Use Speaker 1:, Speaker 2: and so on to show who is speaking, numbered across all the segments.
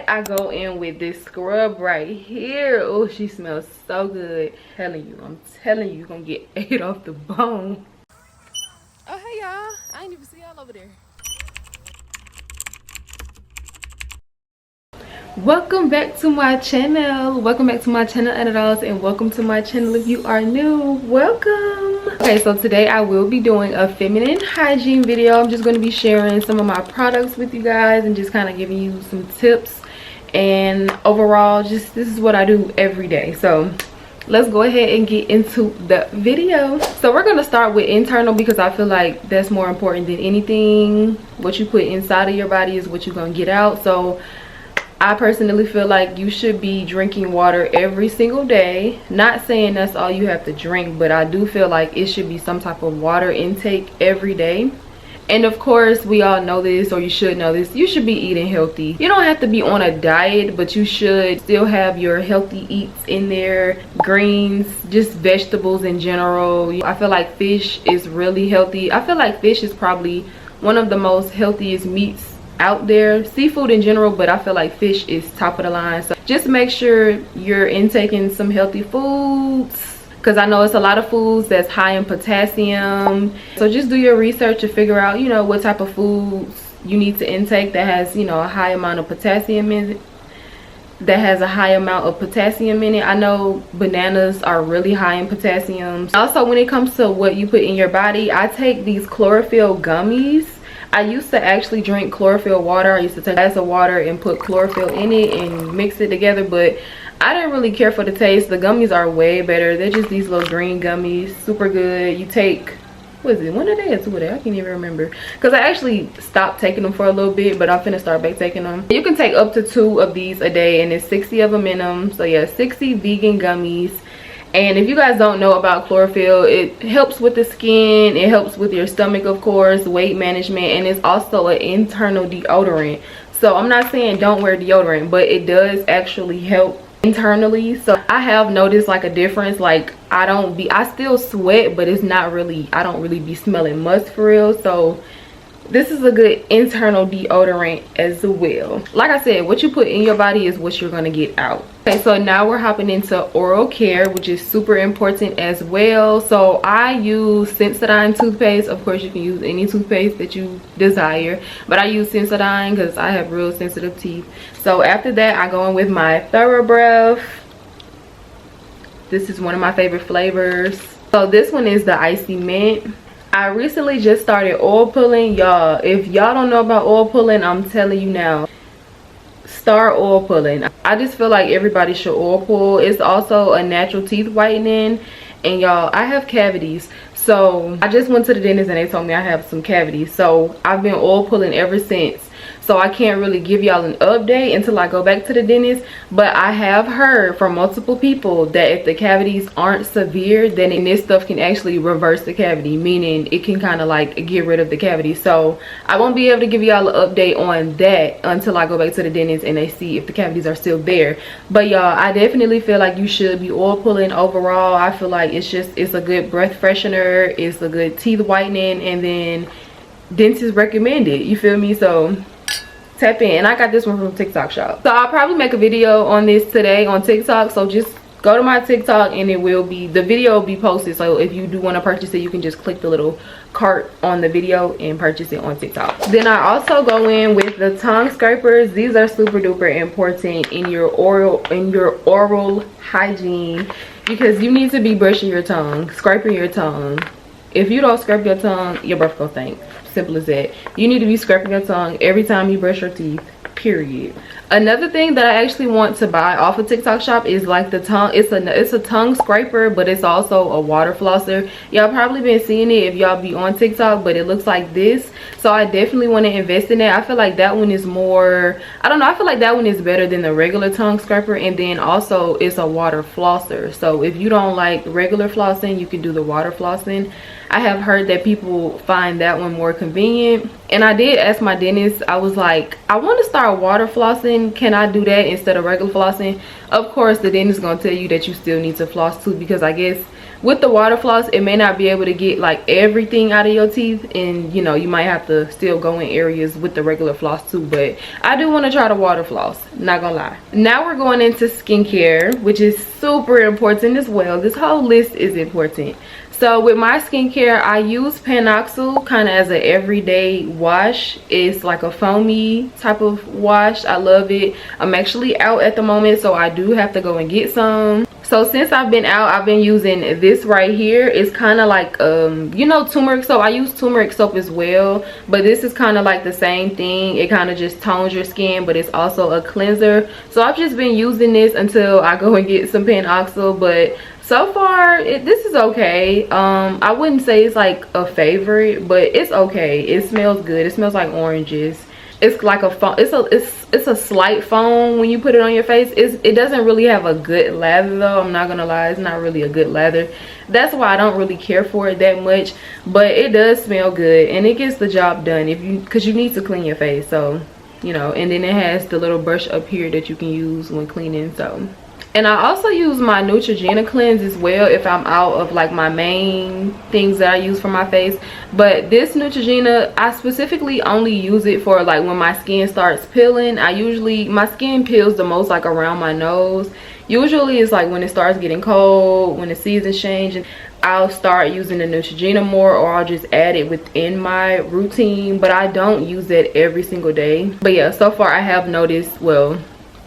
Speaker 1: I go in with this scrub right here. Oh, she smells so good. I'm telling you, you're gonna get ate off the bone. Oh, hey y'all. I ain't even see y'all over there. Welcome back to my channel. Welcome back to my channel, Anna Dollz, and welcome to my channel if you are new. Welcome. Okay, so today I will be doing a feminine hygiene video. I'm just going to be sharing some of my products with you guys and just kind of giving you some tips. And overall, just this is what I do every day. So let's go ahead and get into the video. So we're going to start with internal because I feel like that's more important than anything. What you put inside of your body is what you're going to get out. So I personally feel like you should be drinking water every single day. Not saying that's all you have to drink, but I do feel like it should be some type of water intake every day. And of course, we all know this, or you should know this, you should be eating healthy. You don't have to be on a diet, but you should still have your healthy eats in there. Greens, just vegetables in general. I feel like fish is really healthy. I feel like fish is probably one of the most healthiest meats out there. Seafood in general, but I feel like fish is top of the line. So just make sure you're intaking some healthy foods, because I know it's a lot of foods that's high in potassium. So just do your research to figure out, you know, what type of foods you need to intake that has, you know, a high amount of potassium in it. I know bananas are really high in potassium. Also, when it comes to what you put in your body, I take these chlorophyll gummies. I used to actually drink chlorophyll water. I used to take a glass of water and put chlorophyll in it and mix it together, but I didn't really care for the taste. The gummies are way better. They're just these little green gummies, super good. You take, what is it, 1 a day or 2 a day? I can't even remember, because I actually stopped taking them for a little bit, but I'm finna start back taking them. You can take up to 2 of these a day, and there's 60 of them in them. So yeah, 60 vegan gummies. And if you guys don't know about chlorophyll, it helps with the skin, it helps with your stomach, of course, weight management, and it's also an internal deodorant. So I'm not saying don't wear deodorant, but it does actually help internally. So I have noticed like a difference. Like I still sweat, but it's not really, I don't really be smelling much for real. So this is a good internal deodorant as well. Like I said, what you put in your body is what you're going to get out. Okay, so now we're hopping into oral care, which is super important as well. So I use Sensodyne toothpaste. Of course, you can use any toothpaste that you desire, but I use Sensodyne because I have real sensitive teeth. So after that, I go in with my Thorough Breath. This is one of my favorite flavors. So this one is the Icy Mint. I recently just started oil pulling, y'all. If y'all don't know about oil pulling, I'm telling you now, start oil pulling. I just feel like everybody should oil pull. It's also a natural teeth whitening. And y'all, I have cavities, so I just went to the dentist and they told me I have some cavities. So I've been oil pulling ever since. So I can't really give y'all an update until I go back to the dentist, but I have heard from multiple people that if the cavities aren't severe, then this stuff can actually reverse the cavity, meaning it can kind of like get rid of the cavity. So I won't be able to give y'all an update on that until I go back to the dentist and they see if the cavities are still there. But y'all, I definitely feel like you should be oil pulling overall. I feel like it's a good breath freshener, it's a good teeth whitening, and then dentists recommend it, you feel me? So tap in. And I got this one from TikTok shop. So I'll probably make a video on this today on TikTok. So just go to my TikTok and the video will be posted. So if you do want to purchase it, you can just click the little cart on the video and purchase it on TikTok. Then I also go in with the tongue scrapers. These are super duper important in your oral hygiene, because you need to be brushing your tongue, scraping your tongue. If you don't scrape your tongue, your breath gonna stink. Simple as that. You need to be scraping your tongue every time you brush your teeth, period. Another thing that I actually want to buy off of TikTok shop is like the tongue, it's a tongue scraper, but it's also a water flosser. Y'all probably been seeing it if y'all be on TikTok, but it looks like this. So I definitely want to invest in that. I feel like that one is more, I don't know, I feel like that one is better than the regular tongue scraper, and then also it's a water flosser. So if you don't like regular flossing, you can do the water flossing. I have heard that people find that one more convenient, and I did ask my dentist. I was like, I want to start water flossing, can I do that instead of regular flossing? Of course the dentist is going to tell you that you still need to floss too, because I guess with the water floss, it may not be able to get like everything out of your teeth, and you know, you might have to still go in areas with the regular floss too. But I do want to try the water floss, not gonna lie. Now we're going into skincare, which is super important as well. This whole list is important. So with my skincare, I use Panoxyl kind of as an everyday wash. It's like a foamy type of wash. I love it. I'm actually out at the moment, so I do have to go and get some. So since I've been out, I've been using this right here. It's kind of like you know, turmeric soap. I use turmeric soap as well, but this is kind of like the same thing. It kind of just tones your skin, but it's also a cleanser. So I've just been using this until I go and get some Panoxyl. But so far this is okay. I wouldn't say it's like a favorite, but it's okay. It smells good. It smells like oranges. It's like a foam. It's a slight foam when you put it on your face. It doesn't really have a good lather though. I'm not gonna lie, it's not really a good lather. That's why I don't really care for it that much, but it does smell good and it gets the job done because you need to clean your face. So you know, and then it has the little brush up here that you can use when cleaning. So, and I also use my Neutrogena cleanse as well if I'm out of like my main things that I use for my face. But this Neutrogena, I specifically only use it for like when my skin starts peeling. My skin peels the most like around my nose. Usually it's like when it starts getting cold, when the seasons change, and I'll start using the Neutrogena more, or I'll just add it within my routine. But I don't use it every single day. But yeah, so far I have noticed, well,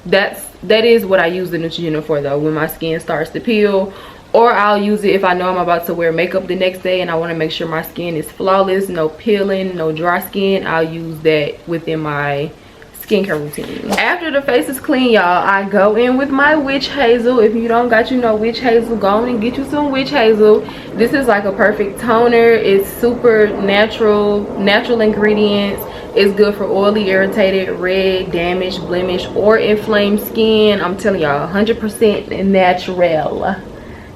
Speaker 1: that is what I use the Neutrogena for though, when my skin starts to peel. Or I'll use it if I know I'm about to wear makeup the next day and I want to make sure my skin is flawless, no peeling, no dry skin. I'll use that within my skincare routine. After the face is clean, y'all, I go in with my witch hazel. If you don't got witch hazel, go on and get you some witch hazel. This is like a perfect toner. It's super natural ingredients. It's good for oily, irritated, red, damaged, blemish, or inflamed skin. I'm telling y'all, 100% natural.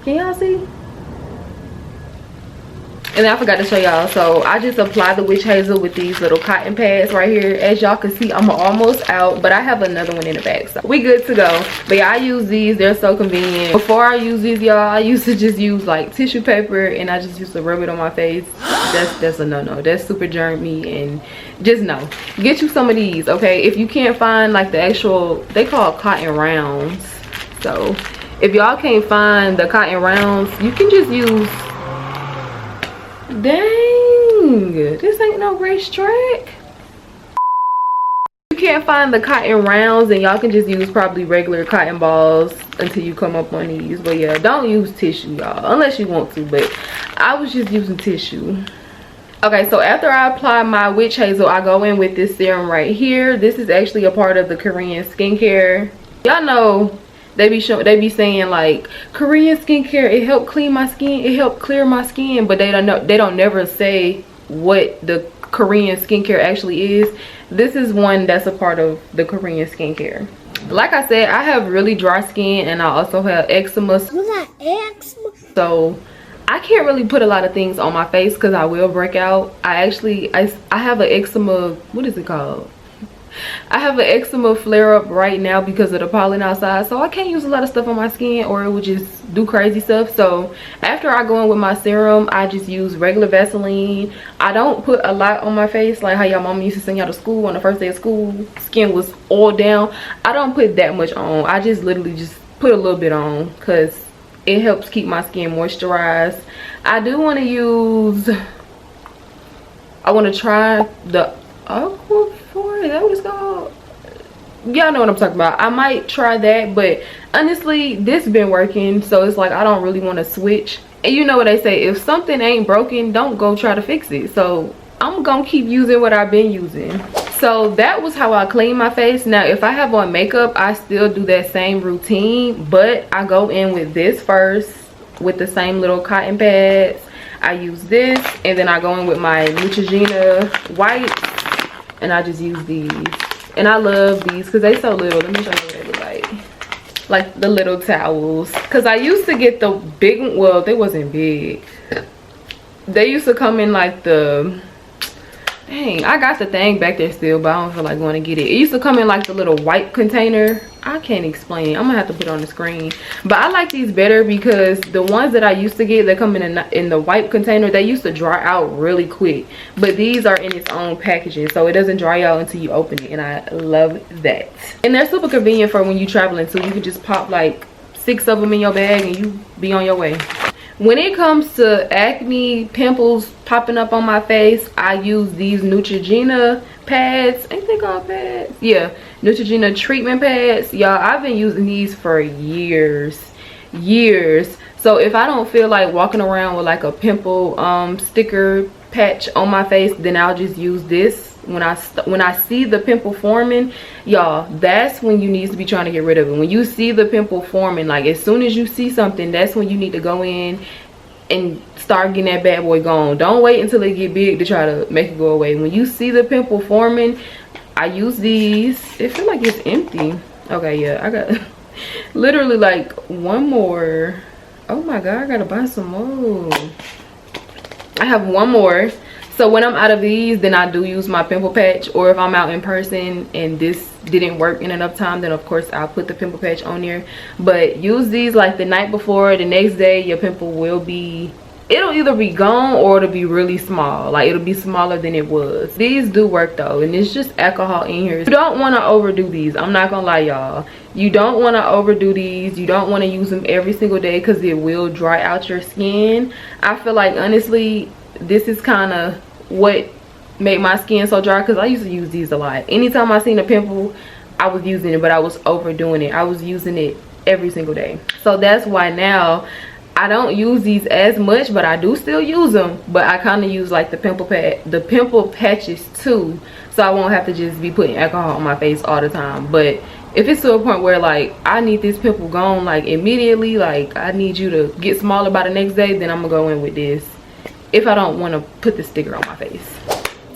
Speaker 1: Can y'all see? And I forgot to show y'all, so I just apply the witch hazel with these little cotton pads right here. As y'all can see, I'm almost out, but I have another one in the back, so we good to go. But yeah, I use these. They're so convenient. Before I use these, y'all, I used to just use like tissue paper, and I just used to rub it on my face. That's a no-no. That's super germy, and just no. Get you some of these, okay? If you can't find like the actual, they call it cotton rounds. So if y'all can't find the cotton rounds, you can just use, dang, this ain't no racetrack. You can't find the cotton rounds, and y'all can just use probably regular cotton balls until you come up on these. But yeah, don't use tissue, y'all, unless you want to, but I was just using tissue. Okay, so after I apply my witch hazel, I go in with this serum right here. This is actually a part of the Korean skincare. Y'all know they be saying like Korean skincare, it helped clean my skin, it helped clear my skin, but they don't never say what the Korean skincare actually is. This is one that's a part of the Korean skincare. Like I said, I have really dry skin, and I also have eczema. So I can't really put a lot of things on my face because I will break out. I have an eczema, what is it called? I have an eczema flare up right now because of the pollen outside, so I can't use a lot of stuff on my skin or it would just do crazy stuff. So after I go in with my serum, I just use regular Vaseline. I don't put a lot on my face like how y'all mama used to send y'all to school on the first day of school, skin was oiled down. I don't put that much on. I just literally just put a little bit on because it helps keep my skin moisturized. I do want to use, I want to try the Aquaphor, is that what it's called? Y'all know what I'm talking about. I might try that, but honestly this been working, so it's like I don't really want to switch. And you know what they say, if something ain't broken, don't go try to fix it. So I'm gonna keep using what I've been using. So that was how I clean my face. Now if I have on makeup, I still do that same routine, but I go in with this first with the same little cotton pads. I use this, and then I go in with my Neutrogena white, and I just use these. And I love these because they so little. Let me show you what they look like the little towels. Because I used to get the big, well, they wasn't big. They used to come in like the, dang, I got the thing back there still, but I don't feel like going to get it. It used to come in like the little white container. I can't explain. I'm gonna have to put it on the screen. But I like these better because the ones that I used to get that come in the wipe container, they used to dry out really quick. But these are in its own packaging, so it doesn't dry out until you open it, and I love that. And they're super convenient for when you're traveling too. You can just pop like 6 of them in your bag and you be on your way. When it comes to acne, pimples popping up on my face, I use these Neutrogena pads. Ain't they called pads? Yeah, Neutrogena treatment pads. Y'all, I've been using these for years. So if I don't feel like walking around with like a pimple sticker patch on my face, then I'll just use this. When I see the pimple forming, y'all, that's when you need to be trying to get rid of it. When you see the pimple forming, like as soon as you see something, that's when you need to go in and start getting that bad boy gone. Don't wait until it get big to try to make it go away. When you see the pimple forming, I use these. It feels like it's empty. Okay, yeah, I got literally like one more. Oh my god, I gotta buy some more. I have one more. So when I'm out of these, then I do use my pimple patch, or if I'm out in person and this didn't work in enough time, then of course I'll put the pimple patch on there. But use these like the night before. The next day your pimple will be, it'll either be gone or it'll be really small. Like it'll be smaller than it was. These do work though, and it's just alcohol in here. You don't want to overdo these. I'm not gonna lie, y'all. You don't want to overdo these. You don't want to use them every single day because it will dry out your skin. I feel like honestly, this is kind of what made my skin so dry, because I used to use these a lot. Anytime I seen a pimple, I was using it, but I was overdoing it. I was using it every single day. So that's why now I don't use these as much, but I do still use them. But I kind of use like the pimple patches too, so I won't have to just be putting alcohol on my face all the time. But if it's to a point where like I need this pimple gone like immediately, like I need you to get smaller by the next day, then I'm gonna go in with this if I don't want to put the sticker on my face.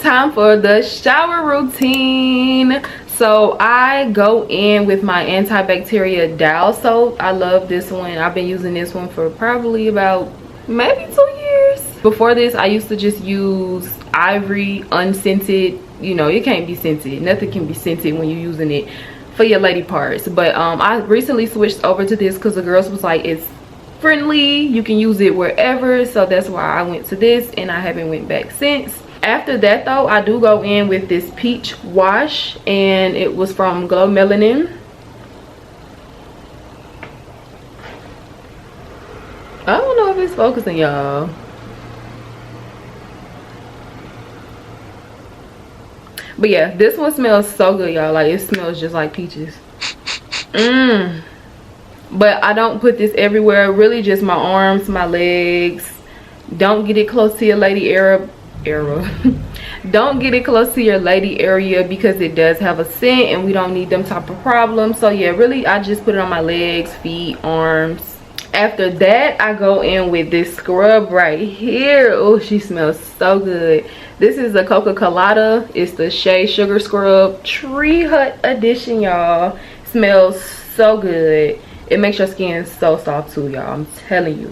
Speaker 1: Time for the shower routine. So I go in with my antibacterial Dollz soap. I love this one. I've been using this one for probably about maybe 2 years. Before this, I used to just use Ivory unscented. You know, it can't be scented. Nothing can be scented when you're using it for your lady parts. But I recently switched over to this because the girls was like, it's friendly, you can use it wherever. So that's why I went to this, and I haven't went back since. After that though, I do go in with this peach wash, and it was from Glow Melanin. I don't know if it's focusing, y'all. But yeah, this one smells so good, y'all. Like it smells just like peaches. But I don't put this everywhere, really just my arms, my legs. Don't get it close to your lady area. Don't get it close to your lady area because it does have a scent and we don't need them type of problems. So yeah, really I just put it on my legs, feet, arms. After that, I go in with this scrub right here. Oh, she smells so good. This is the Coca-Cola. It's the Shea Sugar Scrub Tree Hut Edition, y'all. Smells so good. It makes your skin so soft too, y'all. I'm telling you,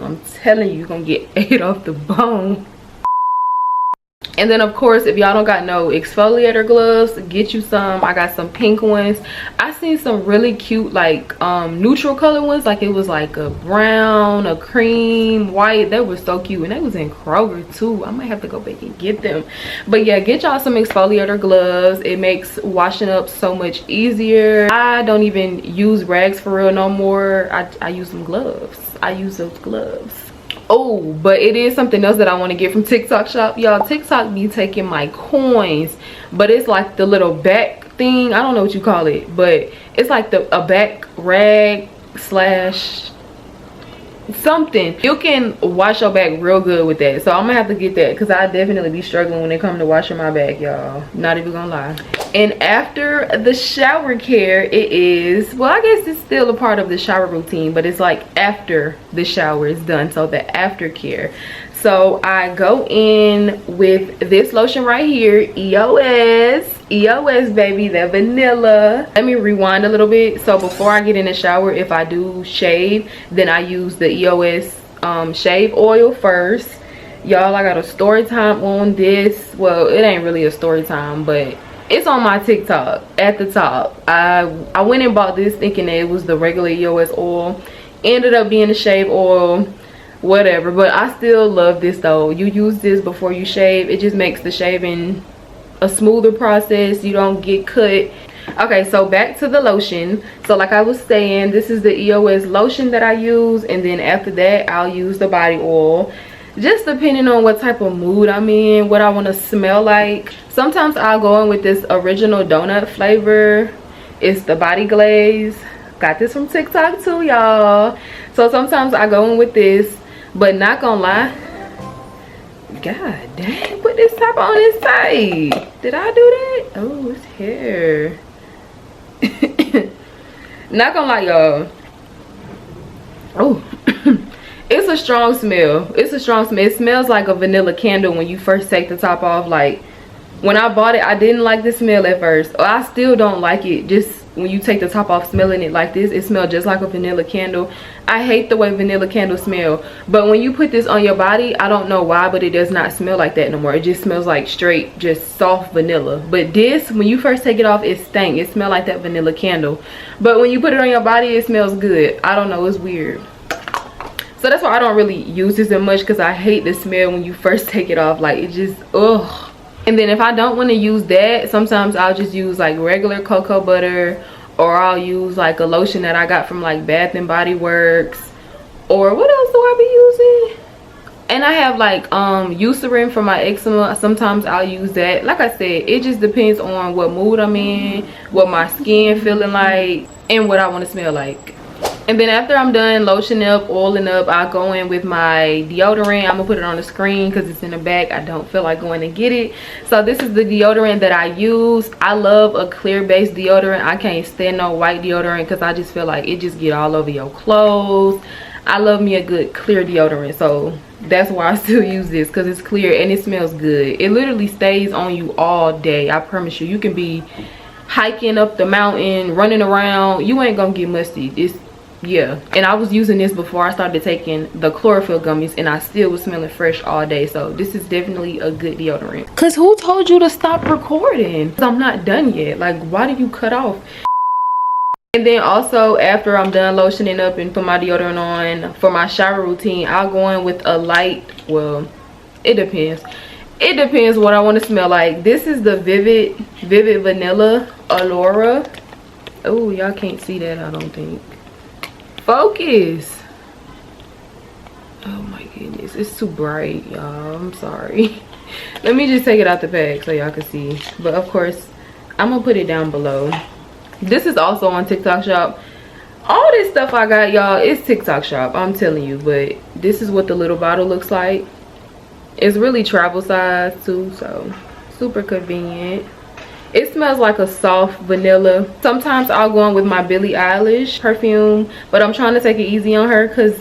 Speaker 1: you're gonna get ate off the bone. And then of course, if y'all don't got no exfoliator gloves, get you some. I got some pink ones. I seen some really cute like neutral color ones, like it was like a brown, a cream, white. They were so cute, and they was in Kroger too. I might have to go back and get them. But yeah, get y'all some exfoliator gloves. It makes washing up so much easier. I don't even use rags for real no more. I use some gloves. I use those gloves. Oh, but it is something else that I want to get from TikTok shop, y'all. TikTok be taking my coins, but it's like the little back thing. I don't know what you call it, but it's like a back rag slash something. You can wash your back real good with that, so I'm gonna have to get that because I definitely be struggling when it comes to washing my back, y'all. Not even gonna lie. And after the shower care, it is, well, I guess it's still a part of the shower routine, but it's like after the shower is done, so the aftercare. So I go in with this lotion right here, EOS baby, the vanilla. Let me rewind a little bit. So before I get in the shower, if I do shave, then I use the EOS shave oil first. Y'all, I got a story time on this. Well, it ain't really a story time, but It's on my TikTok at the top. I went and bought this thinking that it was the regular EOS oil. Ended up being a shave oil, whatever. But I still love this though. You use this before you shave. It just makes the shaving a smoother process. You don't get cut. Okay, so back to the lotion. So like I was saying, this is the EOS lotion that I use, and then after that I'll use the body oil, just depending on what type of mood I'm in, what I want to smell like. Sometimes I'll go in with this original donut flavor. It's the body glaze. Got this from TikTok too, y'all. So sometimes I go in with this, but not gonna lie, god dang, put this top on this side. Did I do that? Oh, it's hair. Not gonna lie, y'all. Oh, it's a strong smell. It's a strong smell. It smells like a vanilla candle when you first take the top off. Like when I bought it, I didn't like the smell at first. I still don't like it. Just when you take the top off, smelling it like this, it smells just like a vanilla candle. I hate the way vanilla candles smell, but when you put this on your body, I don't know why, but it does not smell like that no more. It just smells like straight, just soft vanilla. But this, when you first take it off, it stank. It smells like that vanilla candle, but when you put it on your body, it smells good. I don't know, it's weird. So that's why I don't really use this as much, because I hate the smell when you first take it off. Like, it just, ugh. And then if I don't want to use that, sometimes I'll just use like regular cocoa butter, or I'll use like a lotion that I got from like Bath and Body Works, or what else do I be using? And I have like Eucerin for my eczema. Sometimes I'll use that. Like I said, it just depends on what mood I'm in, what my skin feeling like, and what I want to smell like. And then after I'm done lotioning up, oiling up, I'll go in with my deodorant. I'm gonna put it on the screen because it's in the back. I don't feel like going to get it. So this is the deodorant that I use. I love a clear base deodorant. I can't stand no white deodorant because I just feel like it just get all over your clothes. I love me a good clear deodorant, so that's why I still use this, because it's clear and it smells good. It literally stays on you all day. I promise you. You can be hiking up the mountain, running around, you ain't gonna get musty. It's, yeah. And I was using this before I started taking the chlorophyll gummies, and I still was smelling fresh all day. So this is definitely a good deodorant. Because who told you to stop recording? I'm not done yet. Like, why did you cut off? And then also, after I'm done lotioning up and put my deodorant on, for my shower routine, I'll go in with a light, well, it depends. It depends what I want to smell like. This is the Vivid Vanilla Allura. Oh, y'all can't see that, I don't think. Focus. Oh my goodness, it's too bright, y'all. I'm sorry. Let me just take it out the bag so y'all can see. But of course, I'm gonna put it down below. This is also on TikTok Shop. All this stuff I got, y'all, is TikTok Shop, I'm telling you. But this is what the little bottle looks like. It's really travel size too, so super convenient. It smells like a soft vanilla. Sometimes I'll go on with my Billie Eilish perfume, but I'm trying to take it easy on her because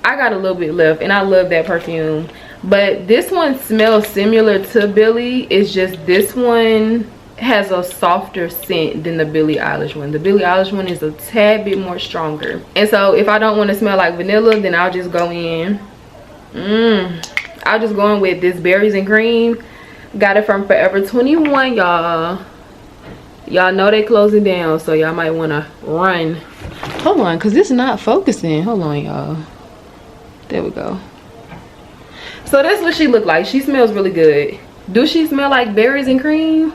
Speaker 1: I got a little bit left and I love that perfume. But this one smells similar to Billie. It's just this one has a softer scent than the Billie Eilish one. The Billie Eilish one is a tad bit more stronger. And so if I don't want to smell like vanilla, then I'll just go in. I'll just go in with this berries and cream. Got it from Forever 21, y'all. Y'all know they closing down, so y'all might want to run. Hold on, because this is not focusing. Hold on, y'all. There we go. So that's what she looked like. She smells really good. Do she smell like berries and cream?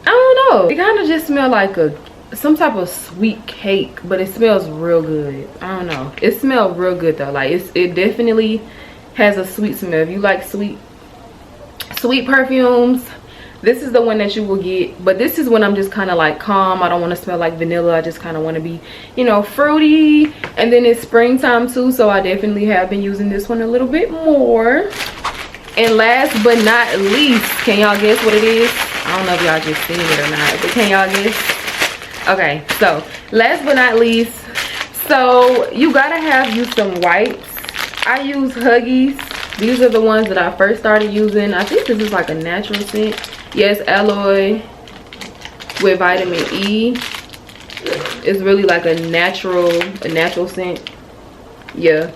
Speaker 1: I don't know. It kind of just smells like some type of sweet cake, but it smells real good. I don't know, it smells real good though. Like it definitely has a sweet smell. If you like sweet perfumes, this is the one that you will get. But this is when I'm just kind of like calm. I don't want to smell like vanilla. I just kind of want to be, you know, fruity. And then it's springtime too, so I definitely have been using this one a little bit more. And last but not least, can y'all guess what it is? I don't know if y'all just seen it or not, but can y'all guess? Okay, so last but not least, so you gotta have you some wipes. I use Huggies. These are the ones that I first started using. I think this is like a natural scent. Yes, aloe with vitamin E. It's really like a natural scent. Yeah,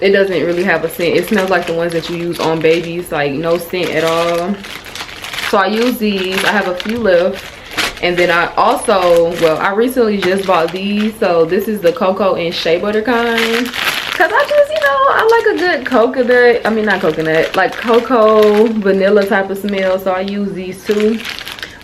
Speaker 1: it doesn't really have a scent. It smells like the ones that you use on babies, like no scent at all. So I use these. I have a few left. And then I also, well, I recently just bought these. So this is the cocoa and shea butter kind. Cause I just, you know, I like a good coconut, I mean not coconut, like cocoa, vanilla type of smell. So I use these too.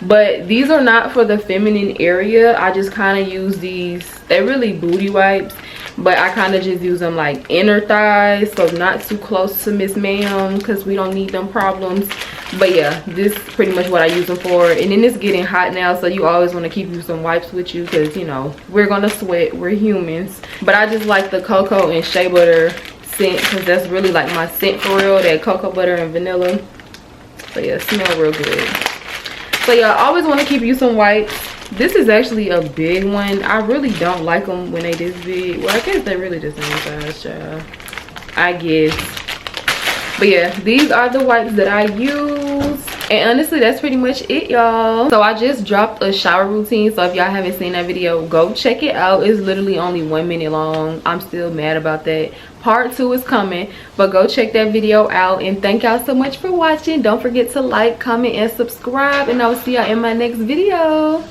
Speaker 1: But these are not for the feminine area. I just kind of use these. They're really booty wipes, but I kind of just use them like inner thighs, so not too close to Miss Ma'am, because we don't need them problems. But yeah, this is pretty much what I use them for. And then it's getting hot now, so you always want to keep you some wipes with you, because you know we're gonna sweat, we're humans. But I just like the cocoa and shea butter scent, because that's really like my scent for real, that cocoa butter and vanilla. So yeah, smell real good. So yeah, I always want to keep you some wipes. This is actually a big one. I really don't like them when they this big. Well, I guess they're really the same size, child, I guess. But yeah, these are the wipes that I use. And honestly, that's pretty much it, y'all. So I just dropped a shower routine. So if y'all haven't seen that video, go check it out. It's literally only 1 minute long. I'm still mad about that. Part 2 is coming, but go check that video out. And thank y'all so much for watching. Don't forget to like, comment, and subscribe. And I will see y'all in my next video.